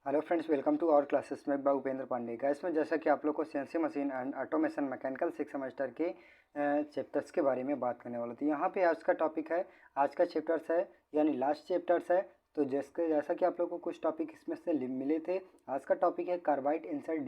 Hello friends, welcome to our classes में by Upendra Pandey. Guys में जैसा कि आप लोग को CNC machine and automation mechanical 6 semester के चैप्टर्स के बारे में बात करने वाला था। यहाँ पे आज का टॉपिक है, आज का चैप्टर्स है यानी लास्ट चैप्टर्स है। तो जैसा कि आप लोग को कुछ टॉपिक इसमें से मिले थे, आज का टॉपिक है कार्बाइड इंसर्ट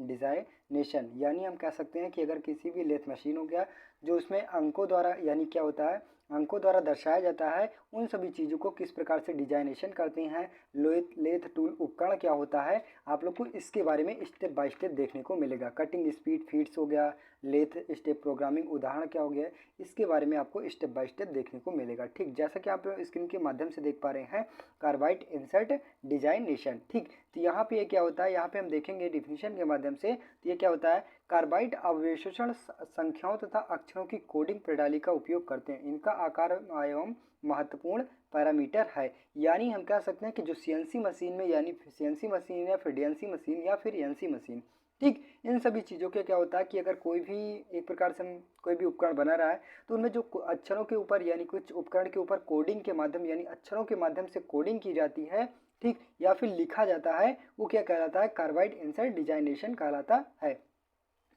डिजाइनेशन। यानी हम कह सकते हैं कि अगर किसी भी लेथ मशीन हो गया जो उसमें अंकों द्वारा यानी क्या होता है, अंकों द्वारा दर्शाया जाता है, उन सभी चीज़ों को किस प्रकार से डिजाइनेशन करते हैं, लेथ टूल उपकरण क्या होता है, आप लोग को इसके बारे में स्टेप बाय स्टेप देखने को मिलेगा। कटिंग स्पीड फीड्स हो गया, लेथ स्टेप प्रोग्रामिंग उदाहरण क्या हो गया, इसके बारे में आपको स्टेप बाय स्टेप देखने को मिलेगा। ठीक, जैसा कि आप स्क्रीन के माध्यम से देख पा रहे हैं, कार्बाइड इंसर्ट डिजाइनेशन। ठीक, तो यहाँ पे ये क्या होता है, यहाँ पे हम देखेंगे डिफिनीशन के माध्यम से। तो ये क्या होता है, कार्बाइड अवशोषण संख्याओं तथा अक्षरों की कोडिंग प्रणाली का उपयोग करते हैं। इनका आकार एवं महत्वपूर्ण पैरामीटर है। यानी हम कह सकते हैं कि जो सीएनसी मशीन में यानी सीएनसी मशीन या फिर डीएनसी मशीन या फिर एनसी मशीन, ठीक, इन सभी चीज़ों के क्या होता है कि अगर कोई भी एक प्रकार से हम कोई भी उपकरण बना रहा है तो उनमें जो अक्षरों के ऊपर यानी कुछ उपकरण के ऊपर कोडिंग के माध्यम यानी अक्षरों के माध्यम से कोडिंग की जाती है, ठीक, या फिर लिखा जाता है, वो क्या कहलाता है, कार्बाइड इंसर्ट डिजाइनेशन कहलाता है।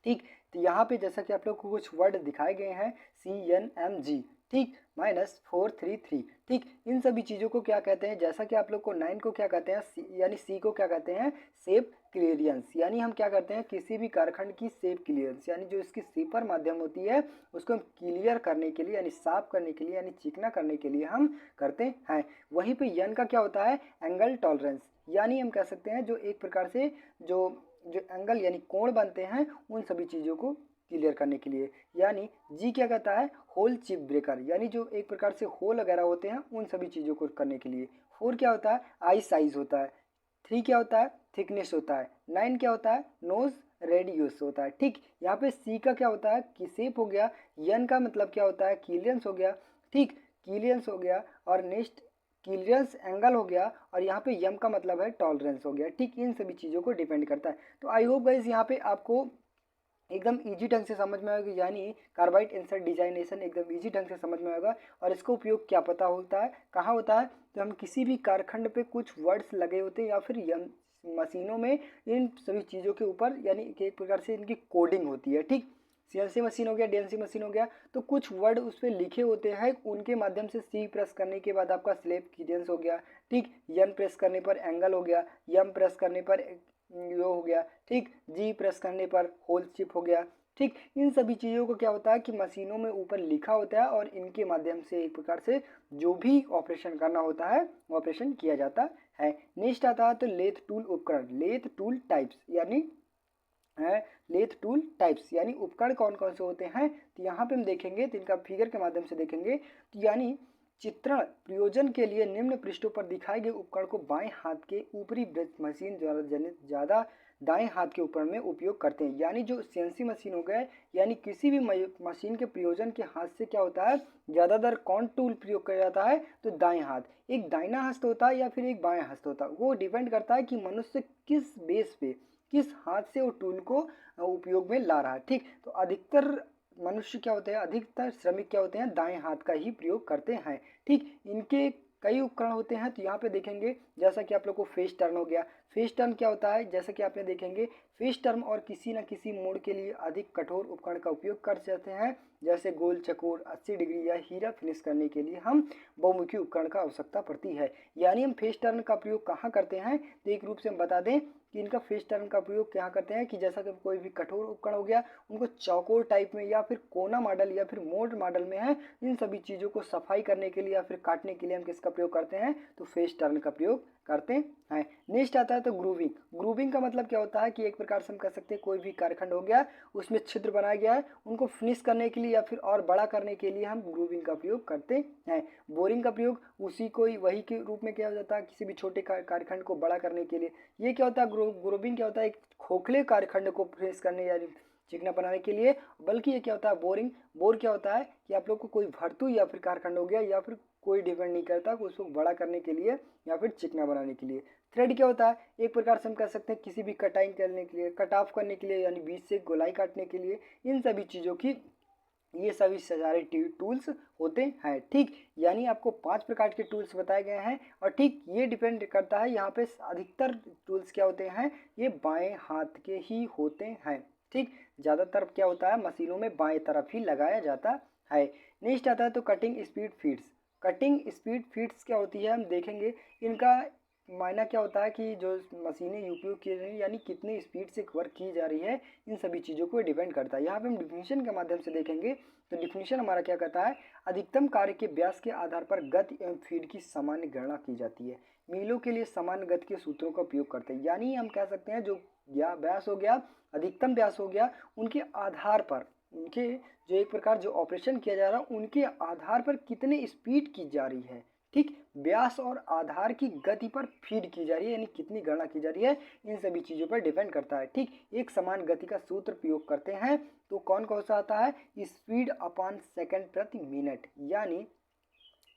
ठीक, तो यहाँ पे जैसा कि आप लोग को कुछ वर्ड दिखाए गए हैं, CNMG, ठीक, -433, ठीक, इन सभी चीज़ों को क्या कहते हैं, जैसा कि आप लोग को 9 को क्या कहते हैं, यानी C को क्या कहते हैं, शेप क्लियरेंस। यानी हम क्या करते हैं, किसी भी कारखंड की शेप क्लियरेंस यानी जो इसकी शेपर माध्यम होती है उसको हम क्लियर करने के लिए यानी साफ करने के लिए यानी चिकना करने के लिए हम करते हैं। वहीं पे यन का क्या होता है, एंगल टॉलरेंस। यानी हम कह सकते हैं जो एक प्रकार से जो जो एंगल यानी कोण बनते हैं उन सभी चीज़ों को क्लियर करने के लिए। यानी जी क्या कहता है, होल चिप ब्रेकर, यानी जो एक प्रकार से होल वगैरह होते हैं उन सभी चीज़ों को करने के लिए। 4 क्या होता है, आई साइज होता है। 3 क्या होता है, थिकनेस होता है। 9 क्या होता है, नोज रेडियस होता है। ठीक, यहाँ पे सी का क्या होता है, कि शेप हो गया। यन का मतलब क्या होता है, क्लियरेंस हो गया। ठीक, क्लियरेंस हो गया। और नेक्स्ट क्लियरेंस एंगल हो गया। और यहाँ पे यम का मतलब है टॉलरेंस हो गया। ठीक, इन सभी चीज़ों को डिपेंड करता है। तो आई होप गाइस यहाँ पे आपको एकदम इजी ढंग से समझ में आएगा, यानी कार्बाइड इंसर्ट डिजाइनेशन एकदम इजी ढंग से समझ में आएगा। और इसका उपयोग क्या पता होता है, कहाँ होता है, तो हम किसी भी कारखंड पे कुछ वर्ड्स लगे होते हैं या फिर मशीनों में इन सभी चीज़ों के ऊपर यानी कि एक प्रकार से इनकी कोडिंग होती है। ठीक, सीएनसी मशीन हो गया, डीएनसी मशीन हो गया, तो कुछ वर्ड उस पर लिखे होते हैं, उनके माध्यम से सी प्रेस करने के बाद आपका स्लेब क्लियरेंस हो गया। ठीक, यन प्रेस करने पर एंगल हो गया, यम प्रेस करने पर यो हो गया। ठीक, जी प्रेस करने पर होल चिप हो गया। ठीक, इन सभी चीज़ों को क्या होता है कि मशीनों में ऊपर लिखा होता है और इनके माध्यम से एक प्रकार से जो भी ऑपरेशन करना होता है वो ऑपरेशन किया जाता है। नेक्स्ट आता है तो लेथ टूल उपकरण, लेथ टूल टाइप्स यानी है, लेथ टूल टाइप्स यानी उपकरण कौन कौन से होते हैं। तो यहाँ पे हम देखेंगे, तो इनका फिगर के माध्यम से देखेंगे। तो यानी चित्रण प्रयोजन के लिए निम्न पृष्ठों पर दिखाए गए उपकरण को बाएं हाथ के ऊपरी ब्रश मशीन द्वारा जनित ज़्यादा दाएं हाथ के उपकरण में उपयोग करते हैं। यानी जो सीएनसी मशीन हो गए यानी किसी भी मशीन के प्रयोजन के हाथ से क्या होता है, ज़्यादातर कौन टूल प्रयोग किया जाता है, तो दाएं हाथ। एक दाहिना हस्त होता है या फिर एक बाएं हस्त होता है, वो डिपेंड करता है कि मनुष्य किस बेस पे किस हाथ से वो टूल को उपयोग में ला रहा है। ठीक, तो अधिकतर मनुष्य क्या होते हैं, अधिकतर श्रमिक क्या होते हैं, दाएं हाथ का ही प्रयोग करते हैं। ठीक, इनके कई उपकरण होते हैं। तो यहाँ पे देखेंगे जैसा कि आप लोग को फेस टर्न हो गया। फेस टर्न क्या होता है, जैसा कि आप यहाँ देखेंगे, फेस टर्न और किसी न किसी मोड़ के लिए अधिक कठोर उपकरण का उपयोग कर सकते हैं, जैसे गोल चकोर 80 डिग्री या हीरा फिनिश करने के लिए हम बहुमुखी उपकरण का आवश्यकता पड़ती है। यानी हम फेस टर्न का प्रयोग कहाँ करते हैं, तो एक रूप से हम बता दें कि इनका फेस टर्न का प्रयोग क्या करते हैं कि जैसा कि कोई भी कठोर उपकरण हो गया उनको चौकोर टाइप में या फिर कोना मॉडल या फिर मोड मॉडल में है, इन सभी चीज़ों को सफाई करने के लिए या फिर काटने के लिए हम किसका प्रयोग करते हैं, तो फेस टर्न का प्रयोग करते हैं। नेक्स्ट आता है तो ग्रूविंग। ग्रूविंग का मतलब क्या होता है कि एक प्रकार से हम कह सकते हैं कोई भी कारखंड हो गया उसमें छिद्र बनाया गया है, उनको फिनिश करने के लिए या फिर और बड़ा करने के लिए हम ग्रूविंग का प्रयोग करते हैं। बोरिंग का प्रयोग उसी को वही के रूप में किया जाता है किसी भी छोटे कारखंड को बड़ा करने के लिए। ये क्या होता है, ग्रूविंग क्या होता है, एक खोखले कारखंड को फिनिश करने या चिकना बनाने के लिए। बल्कि ये क्या होता है, बोरिंग, बोर क्या होता है कि आप लोग को कोई भर्तू या फिर कारखंड हो गया या फिर कोई डिपेंड नहीं करता उसको बड़ा करने के लिए या फिर चिकना बनाने के लिए। थ्रेड क्या होता है, एक प्रकार से हम कह सकते हैं किसी भी कटाई करने के लिए, कट ऑफ करने के लिए यानी बीच से गोलाई काटने के लिए, इन सभी चीज़ों की ये सभी सारे टूल्स होते हैं। ठीक, यानी आपको 5 प्रकार के टूल्स बताए गए हैं और ठीक ये डिपेंड करता है यहाँ पे अधिकतर टूल्स क्या होते हैं, ये बाएं हाथ के ही होते हैं। ठीक, ज़्यादातर क्या होता है मशीनों में बाएं तरफ ही लगाया जाता है। नेक्स्ट आता है तो cutting speed feeds. Cutting speed feeds क्या होती है हम देखेंगे। इनका मायना क्या होता है कि जो मशीनें उपयोग की जा रही है यानी कितनी स्पीड से वर्क की जा रही है, इन सभी चीज़ों को डिपेंड करता है। यहाँ पे हम डिफिनीशन के माध्यम से देखेंगे तो डिफिनीशन हमारा क्या कहता है, अधिकतम कार्य के व्यास के आधार पर गति एवं फीड की सामान्य गणना की जाती है। मीलों के लिए सामान्य गति के सूत्रों का उपयोग करते हैं, यानी हम कह सकते हैं जो व्यास हो गया, अधिकतम व्यास हो गया, उनके आधार पर उनके जो एक प्रकार जो ऑपरेशन किया जा रहा है उनके आधार पर कितने स्पीड की जा रही है। ठीक, व्यास और आधार की गति पर फीड की जा रही है यानी कितनी गणना की जा रही है, इन सभी चीज़ों पर डिपेंड करता है। ठीक, एक समान गति का सूत्र प्रयोग करते हैं तो कौन कौन सा आता है, स्पीड अपॉन सेकंड प्रति मिनट, यानी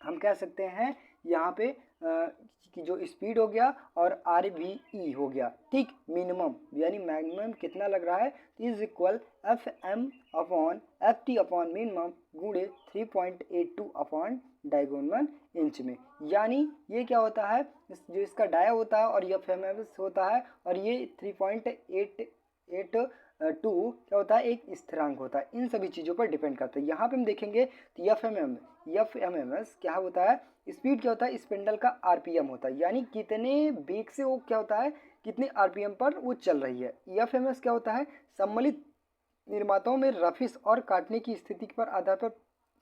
हम कह सकते हैं यहाँ पे कि जो स्पीड हो गया और RVE हो गया। ठीक, मिनिमम यानी मैक्सिमम कितना लग रहा है, is equal FM upon FT upon minimum गुणे 3.82 अपॉन डायगोनल इंच में। यानी ये क्या होता है, जो इसका डाया होता है और FMS होता है और ये 3.82 क्या होता है, एक स्थिरांक होता है। इन सभी चीज़ों पर डिपेंड करता है। यहाँ पे हम देखेंगे तो FMS क्या होता है, स्पीड क्या होता है, स्पिंडल का RPM होता है, यानी कितने वेग से वो क्या होता है, कितने RPM पर वो चल रही है। FMS क्या होता है, सम्मिलित निर्माताओं में रफिस और काटने की स्थिति पर आधार पर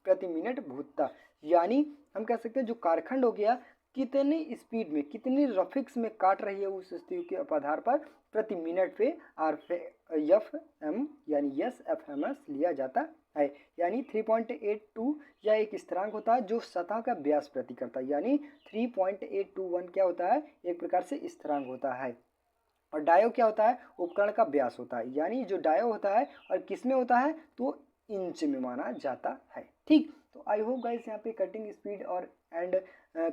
प्रति मिनट भूतता, यानी हम कह सकते हैं जो कारखंड हो गया कितने स्पीड में कितने रफिक्स में काट रही है उस स्थिति के आधार पर प्रति मिनट पे FM यानी FMS लिया जाता है। यानी 3.82 या एक स्थिरांक होता है जो सतह का व्यास प्रति करता है, यानी 3.821 क्या होता है, एक प्रकार से स्थिरांक होता है। और डायो क्या होता है, उपकरण का व्यास होता है, यानी जो डायो होता है और किस में होता है तो इंच में माना जाता है। ठीक, तो आई होप गाइस यहाँ पे कटिंग स्पीड और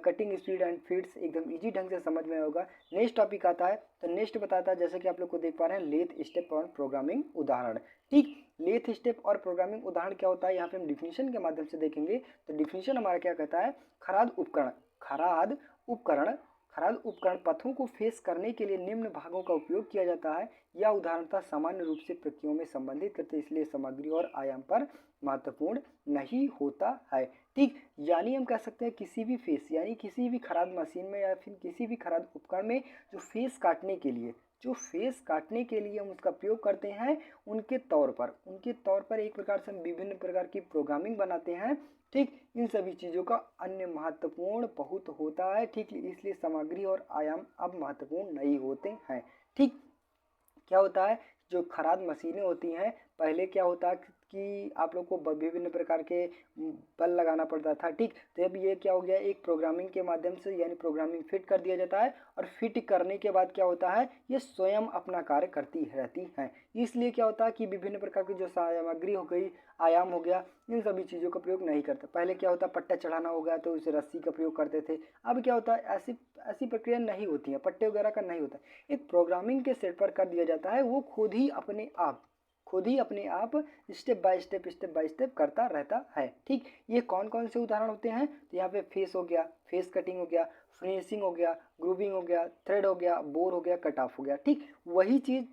कटिंग स्पीड एंड फीड्स एकदम इजी ढंग से समझ में होगा। नेक्स्ट टॉपिक आता है तो नेक्स्ट बताता है, जैसे कि आप लोग को देख पा रहे हैं, लेथ स्टेप और प्रोग्रामिंग उदाहरण। ठीक, लेथ स्टेप और प्रोग्रामिंग उदाहरण क्या होता है, यहाँ पे हम डिफिनीशन के माध्यम से देखेंगे। तो डिफिनीशन हमारा क्या कहता है, खराद उपकरण पथों को फेस करने के लिए निम्न भागों का उपयोग किया जाता है। यह उदाहरणतः सामान्य रूप से प्रक्रियाओं में संबंधित करते, इसलिए सामग्री और आयाम पर महत्वपूर्ण नहीं होता है। ठीक, यानी हम कह सकते हैं किसी भी फेस यानी किसी भी खराद मशीन में या फिर किसी भी खराद उपकरण में जो फेस काटने के लिए हम उसका उपयोग करते हैं, उनके तौर पर एक प्रकार से हम विभिन्न प्रकार की प्रोग्रामिंग बनाते हैं। ठीक, इन सभी चीज़ों का अन्य महत्वपूर्ण बहुत होता है। ठीक, इसलिए सामग्री और आयाम अब महत्वपूर्ण नहीं होते हैं। ठीक, क्या होता है, जो खराद मशीनें होती हैं पहले क्या होता है कि आप लोग को विभिन्न प्रकार के बल लगाना पड़ता था। ठीक, तो अब ये क्या हो गया, एक प्रोग्रामिंग के माध्यम से यानी प्रोग्रामिंग फिट कर दिया जाता है और फिट करने के बाद क्या होता है, ये स्वयं अपना कार्य करती रहती हैं। इसलिए क्या होता है कि विभिन्न प्रकार की जो सामग्री हो गई, आयाम हो गया, इन सभी चीज़ों का प्रयोग नहीं करता। पहले क्या होता, पट्टा चढ़ाना हो गया तो उसे रस्सी का प्रयोग करते थे। अब क्या होता है, ऐसी प्रक्रिया नहीं होती है, पट्टे वगैरह का नहीं होता। एक प्रोग्रामिंग के सेट पर कर दिया जाता है, वो खुद ही अपने आप स्टेप बाय स्टेप करता रहता है। ठीक, ये कौन कौन से उदाहरण होते हैं, तो यहाँ पे फेस हो गया, फेस कटिंग हो गया, फिनिशिंग हो गया, ग्रूविंग हो गया, थ्रेड हो गया, बोर हो गया, कट ऑफ हो गया। ठीक, वही चीज़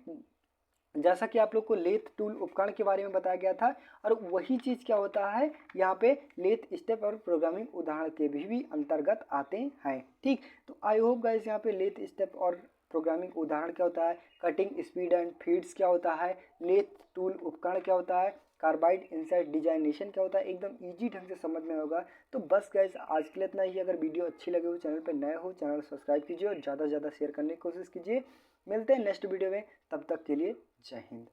जैसा कि आप लोग को लेथ टूल उपकरण के बारे में बताया गया था, और वही चीज़ क्या होता है यहाँ पे लेथ स्टेप और प्रोग्रामिंग उदाहरण के भी अंतर्गत आते हैं। ठीक, तो आई होप गाइस यहाँ पे लेथ स्टेप और प्रोग्रामिंग उदाहरण क्या होता है, कटिंग स्पीड एंड फीड्स क्या होता है, लेथ टूल उपकरण क्या होता है, कार्बाइड इंसर्ट डिजाइनेशन क्या होता है, एकदम इजी ढंग से समझ में होगा। तो बस गाइस आज के लिए इतना ही। अगर वीडियो अच्छी लगे हो, चैनल पर नए हो, चैनल सब्सक्राइब कीजिए और ज़्यादा से ज़्यादा शेयर करने की कोशिश कीजिए। मिलते हैं नेक्स्ट वीडियो में, तब तक के लिए जय हिंद।